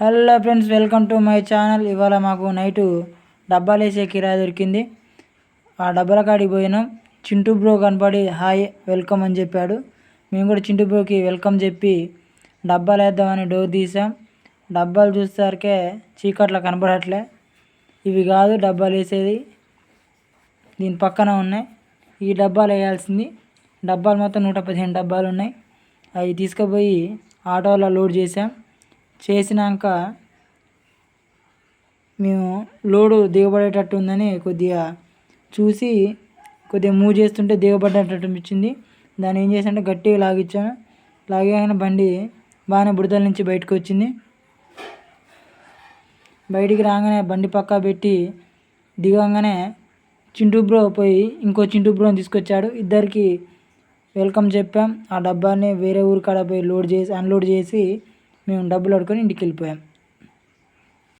Hello friends, welcome to my channel. ఇవాళ మాకు night డబ్బాలు వేసే కిరాయి దొరికింది. ఆ డబ్బాల కాడికి పోయినాం. చింటూ బ్రో కనపడి హాయ్ వెల్కమ్ అని చెప్పాడు. మేము కూడా చింటూ బ్రోకి వెల్కమ్ చెప్పి డబ్బాలు వేద్దామని డోర్ తీసాం. డబ్బాలు చూసేసరికే చీకట్లో కనపడట్లే. ఇవి కాదు డబ్బాలు వేసేది, దీని పక్కన ఉన్నాయి. ఈ డబ్బాలు వేయాల్సింది. డబ్బాలు మొత్తం 115 డబ్బాలు ఉన్నాయి. అవి తీసుకుపోయి ఆటోలో లోడ్ చేసాం. చేసినాక మేము లోడు దిగబడేటట్టు ఉందని కొద్దిగా చూసి మూవ్ చేస్తుంటే దిగబడ్డట్టు అనిపించింది. దాన్ని ఏం చేసానంటే గట్టిగా లాగించాను. లాగానే బండి బాగానే బుడతల నుంచి బయటకు వచ్చింది. బయటికి రాగానే బండి పక్కా పెట్టి దిగంగానే చింటూ బ్రో పోయి ఇంకో చింటూ బ్రోని తీసుకొచ్చాడు. ఇద్దరికి వెల్కమ్ చెప్పాం. ఆ డబ్బాని వేరే ఊరి కాడ పోయి అన్లోడ్ చేసి మేము డబ్బులు అడుకొని ఇంటికి వెళ్ళిపోయాం.